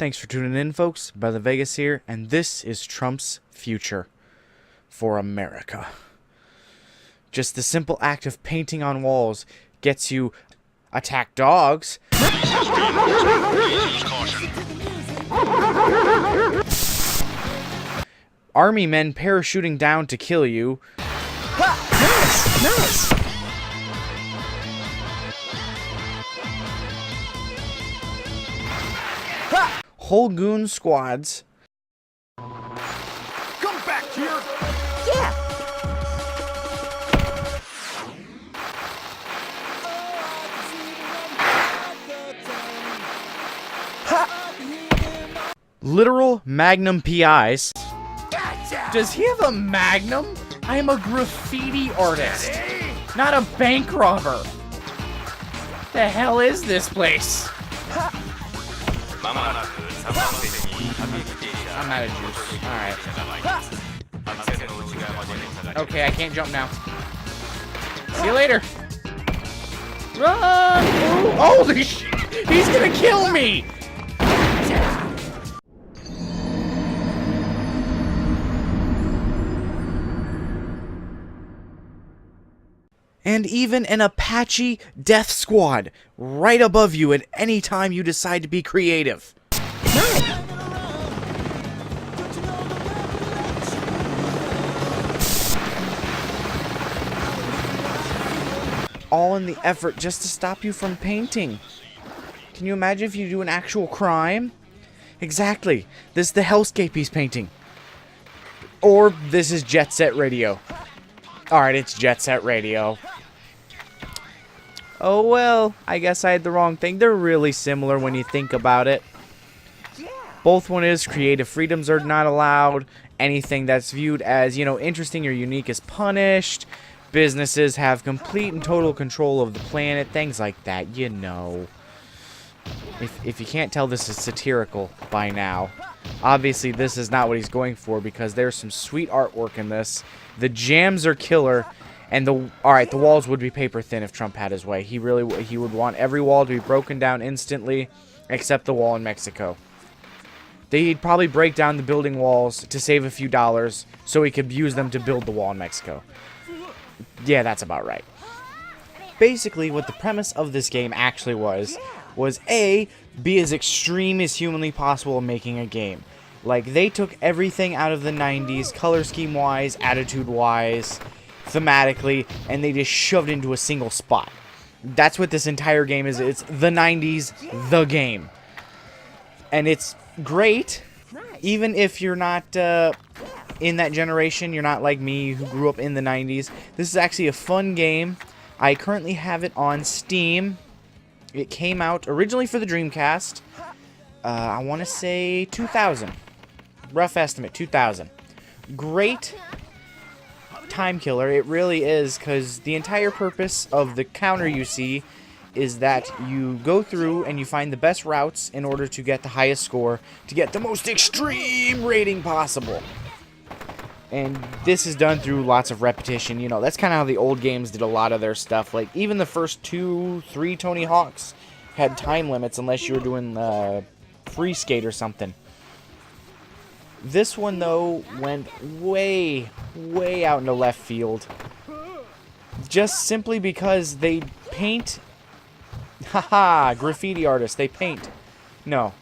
Thanks for tuning in, folks. BetterThanVegas here, and this is Trump's future for America. Just the simple act of painting on walls gets you attack dogs, army men parachuting down to kill you. Nice! Whole goon squads. Come back here! Yeah! Literal Magnum PIs. Does he have a magnum? I am a graffiti artist, not a bank robber. The hell is this place? I'm out of juice. Alright. Okay, I can't jump now. See you later. Run! Ooh, holy shit! He's gonna kill me! And even an Apache death squad right above you at any time you decide to be creative. All in the effort just to stop you from painting. Can you imagine if you do an actual crime? Exactly. This is the hellscape he's painting. Or this is Jet Set Radio. Alright, it's Jet Set Radio. Oh well, I guess I had the wrong thing. They're really similar when you think about it. Both one is creative freedoms are not allowed. Anything that's viewed as, interesting or unique is punished. Businesses have complete and total control of the planet. Things like that, If you can't tell, this is satirical by now. Obviously, this is not what he's going for because there's some sweet artwork in this. The jams are killer, and the walls would be paper thin if Trump had his way. He would want every wall to be broken down instantly, except the wall in Mexico. He'd probably break down the building walls to save a few dollars so he could use them to build the wall in Mexico. Yeah, that's about right. Basically, what the premise of this game actually was A, be as extreme as humanly possible in making a game. Like, they took everything out of the 90s, color scheme-wise, attitude-wise, thematically, and they just shoved it into a single spot. That's what this entire game is. It's the 90s, the game. And it's great, even if you're not in that generation. You're not like me, who grew up in the 90s. This is actually a fun game. I currently have it on Steam. It came out originally for the Dreamcast. I want to say 2000. Rough estimate, 2000. Great time killer. It really is, because the entire purpose of the counter you see is that you go through and you find the best routes in order to get the highest score, to get the most extreme rating possible. And this is done through lots of repetition. That's kind of how the old games did a lot of their stuff. Like, even the first 2-3 Tony Hawks had time limits unless you were doing free skate or something. This one, though, went way, way out into left field. Just simply because they paint... Haha, graffiti artists, they paint... No.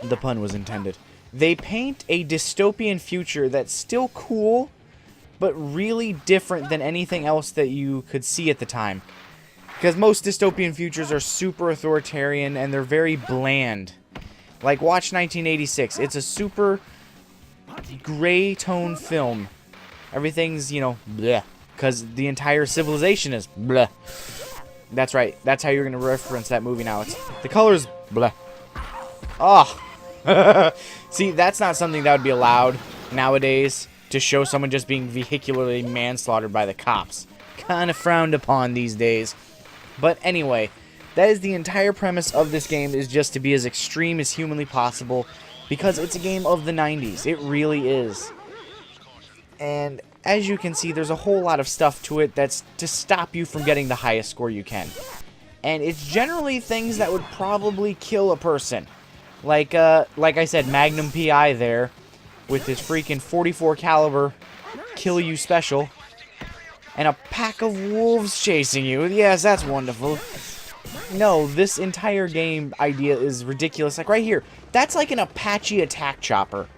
The pun was intended. They paint a dystopian future that's still cool, but really different than anything else that you could see at the time. Because most dystopian futures are super authoritarian and they're very bland. Like, watch 1986. It's a super gray tone film. Everything's, bleh. Because the entire civilization is bleh. That's right. That's how you're going to reference that movie now. The colors, bleh. Oh. See, that's not something that would be allowed nowadays, to show someone just being vehicularly manslaughtered by the cops. Kind of frowned upon these days. But anyway, that is the entire premise of this game, is just to be as extreme as humanly possible, because it's a game of the 90s. It really is. And as you can see, there's a whole lot of stuff to it that's to stop you from getting the highest score you can. And it's generally things that would probably kill a person. Like I said, Magnum PI there with his freaking 44 caliber kill you special. And a pack of wolves chasing you. Yes, that's wonderful. No, this entire game idea is ridiculous. Like right here, that's like an Apache attack chopper.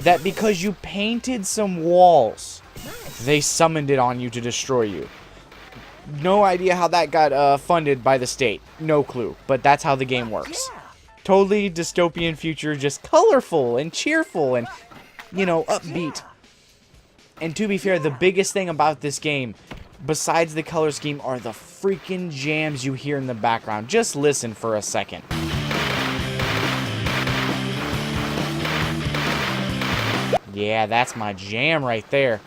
That because you painted some walls, they summoned it on you to destroy you. No idea how that got funded by the state. No clue. But that's how the game works. Totally dystopian future, just colorful and cheerful and, you know, upbeat. And to be fair, the biggest thing about this game, besides the color scheme, are the freaking jams you hear in the background. Just listen for a second. Yeah, that's my jam right there.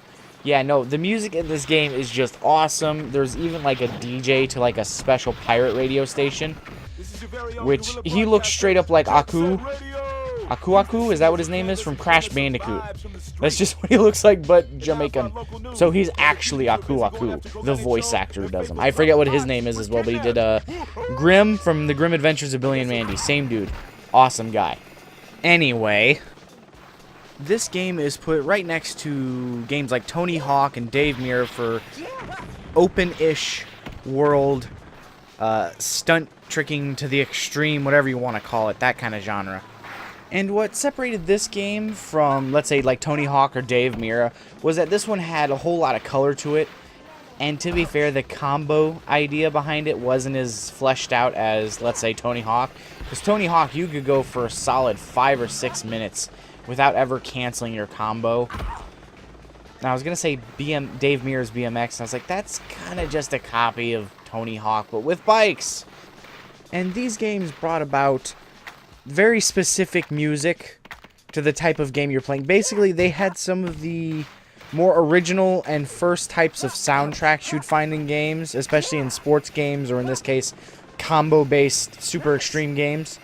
Yeah, no, the music in this game is just awesome. There's even like a DJ to like a special pirate radio station, which he looks straight up like Aku. Aku, is that what his name is? From Crash Bandicoot. That's just what he looks like, but Jamaican. So he's actually Aku, the voice actor who does him. I forget what his name is as well, but he did Grim from The Grim Adventures of Billy and Mandy. Same dude. Awesome guy. Anyway, this game is put right next to games like Tony Hawk and Dave Mirra for open-ish world, stunt tricking to the extreme, whatever you want to call it, that kind of genre. And what separated this game from, let's say, like Tony Hawk or Dave Mirra, was that this one had a whole lot of color to it. And to be fair, the combo idea behind it wasn't as fleshed out as, let's say, Tony Hawk. Because Tony Hawk, you could go for a solid 5 or 6 minutes without ever canceling your combo. Now, I was going to say Dave Mirra's BMX, and I was like, that's kind of just a copy of Tony Hawk, but with bikes. And these games brought about very specific music to the type of game you're playing. Basically, they had some of the more original and first types of soundtracks you'd find in games, especially in sports games, or in this case, combo-based super extreme games.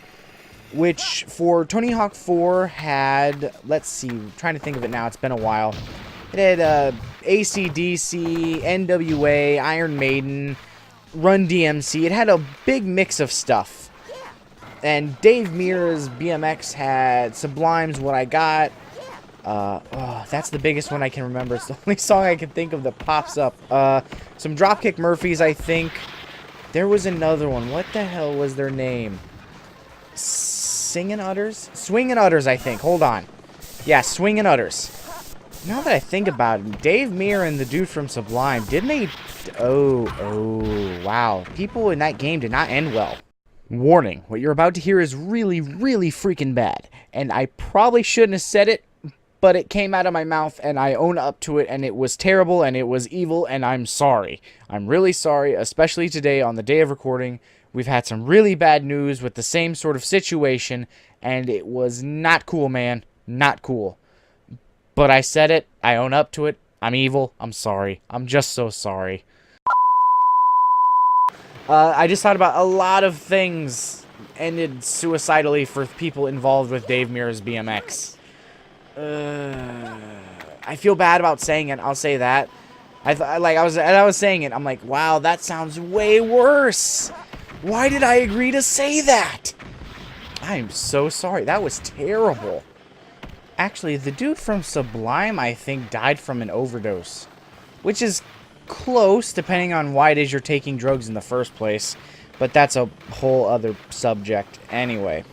Which, for Tony Hawk 4, had, let's see, I'm trying to think of it now, it's been a while. It had AC/DC, NWA, Iron Maiden, Run DMC. It had a big mix of stuff. And Dave Mirra's BMX had Sublime's What I Got. That's the biggest one I can remember. It's the only song I can think of that pops up. Some Dropkick Murphys, I think. There was another one. What the hell was their name? Singin' Utters? Swingin' Utters, I think. Hold on. Yeah, Swingin' Utters. Now that I think about it, Dave Mirra and the dude from Sublime, didn't they... Oh, wow. People in that game did not end well. Warning, what you're about to hear is really, really freaking bad. And I probably shouldn't have said it, but it came out of my mouth and I own up to it, and it was terrible and it was evil, and I'm sorry. I'm really sorry, especially today on the day of recording. We've had some really bad news with the same sort of situation, and it was not cool, man. Not cool. But I said it. I own up to it. I'm evil. I'm sorry. I'm just so sorry. I just thought about a lot of things ended suicidally for people involved with Dave Mirra's BMX. I feel bad about saying it. I'll say that. As I was saying it, I'm like, wow, that sounds way worse. Why did I agree to say that? I'm so sorry. That was terrible. Actually, the dude from Sublime, I think, died from an overdose, which is close, depending on why it is you're taking drugs in the first place. But that's a whole other subject anyway.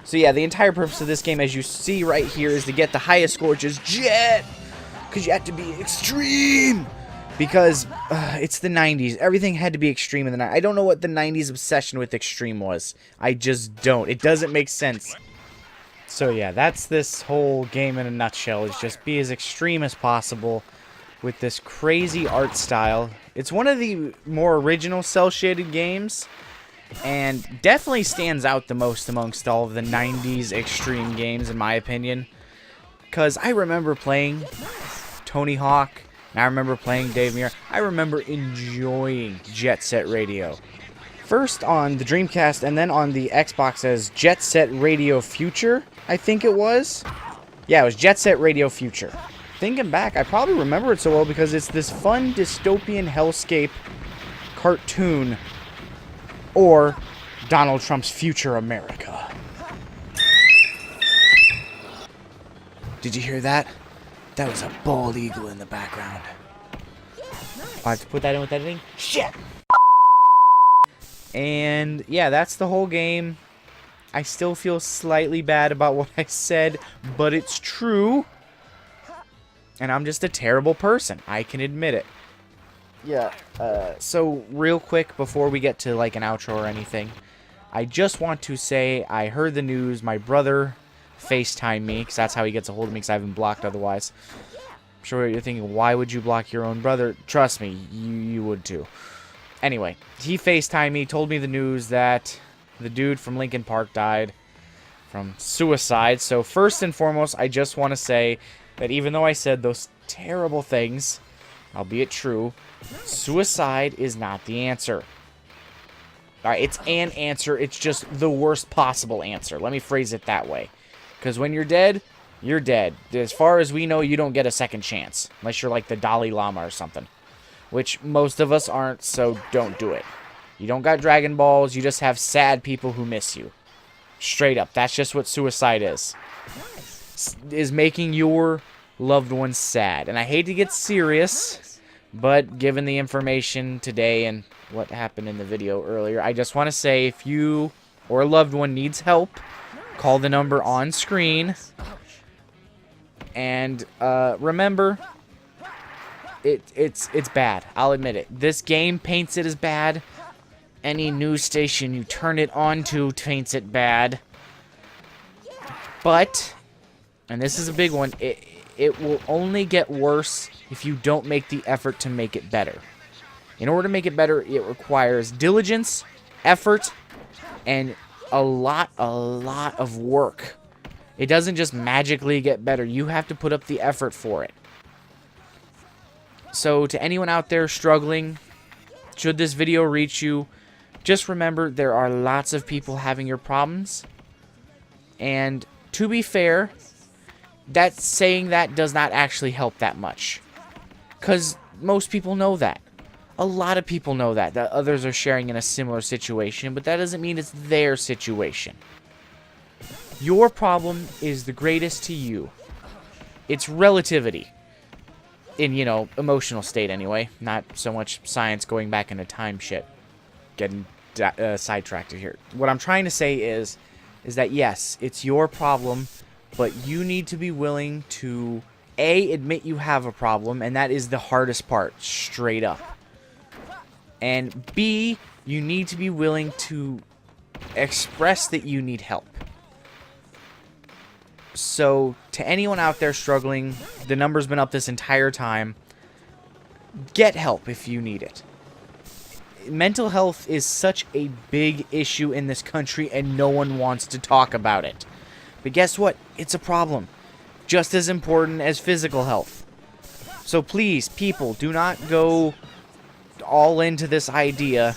So yeah, the entire purpose of this game, as you see right here, is to get the highest score, which is Jet. Because you have to be extreme. Because it's the 90s. Everything had to be extreme in the 90s. I don't know what the 90s obsession with extreme was. I just don't. It doesn't make sense. So yeah, that's this whole game in a nutshell. Is just be as extreme as possible with this crazy art style. It's one of the more original cel-shaded games, and definitely stands out the most amongst all of the 90s extreme games, in my opinion. Because I remember playing Tony Hawk, and I remember playing Dave Mirra. I remember enjoying Jet Set Radio. First on the Dreamcast, and then on the Xbox as Jet Set Radio Future, I think it was. Yeah, it was Jet Set Radio Future. Thinking back, I probably remember it so well because it's this fun dystopian hellscape cartoon, or Donald Trump's future America. Did you hear that? That was a bald eagle in the background. I have to put that in with editing? Shit! And yeah, that's the whole game. I still feel slightly bad about what I said, but it's true. And I'm just a terrible person. I can admit it. Yeah, so real quick before we get to like an outro or anything, I just want to say I heard the news. My brother FaceTimed me, because that's how he gets a hold of me, because I haven't blocked otherwise. I'm sure you're thinking, why would you block your own brother? Trust me, you would too. Anyway, he FaceTimed me, told me the news that the dude from Lincoln Park died from suicide. So first and foremost, I just want to say that even though I said those terrible things, albeit true, suicide is not the answer. Alright, it's an answer. It's just the worst possible answer. Let me phrase it that way. Because when you're dead, you're dead. As far as we know, you don't get a second chance. Unless you're like the Dalai Lama or something. Which most of us aren't, so don't do it. You don't got Dragon Balls. You just have sad people who miss you. Straight up. That's just what suicide is. Is making your loved ones sad. And I hate to get serious, but given the information today and what happened in the video earlier, I just want to say if you or a loved one needs help, call the number on screen. And remember, it's bad. I'll admit it. This game paints it as bad. Any news station you turn it on to paints it bad. But, and this is a big one, it will only get worse if you don't make the effort to make it better. In order to make it better, it requires diligence, effort, and a lot of work. It doesn't just magically get better. You have to put up the effort for it. So to anyone out there struggling, should this video reach you, just remember there are lots of people having your problems. And to be fair, saying that does not actually help that much. Because most people know that. A lot of people know that others are sharing in a similar situation, but that doesn't mean it's their situation. Your problem is the greatest to you. It's relativity. In, you know, emotional state anyway. Not so much science going back into time shit. Getting sidetracked here. What I'm trying to say is that yes, it's your problem, but you need to be willing to A, admit you have a problem, and that is the hardest part, straight up. And B, you need to be willing to express that you need help. So, to anyone out there struggling, the number's been up this entire time. Get help if you need it. Mental health is such a big issue in this country, and no one wants to talk about it. But guess what? It's a problem. Just as important as physical health. So please, people, do not go all into this idea,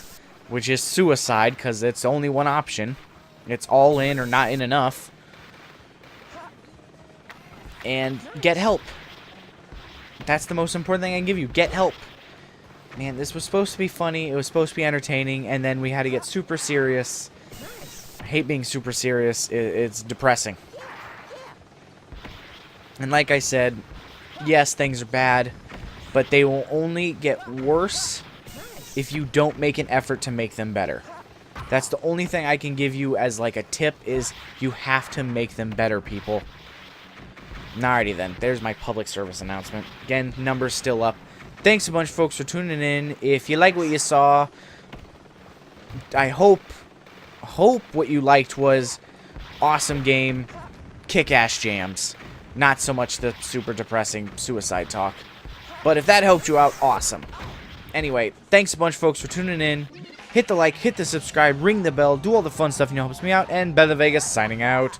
which is suicide, because it's only one option. It's all in or not in enough. And get help. That's the most important thing I can give you. Get help. Man, this was supposed to be funny. It was supposed to be entertaining. And then we had to get super serious. I hate being super serious. It's depressing. And like I said, yes, things are bad. But they will only get worse if you don't make an effort to make them better. That's the only thing I can give you as like a tip is you have to make them better, people. Alrighty then, there's my public service announcement. Again, number's still up. Thanks a bunch, folks, for tuning in. If you like what you saw, I hope what you liked was awesome game, kick-ass jams. Not so much the super depressing suicide talk. But if that helped you out, awesome. Anyway, thanks a bunch, folks, for tuning in. Hit the like, hit the subscribe, ring the bell, do all the fun stuff, you know, helps me out. And BetterThanVegas signing out.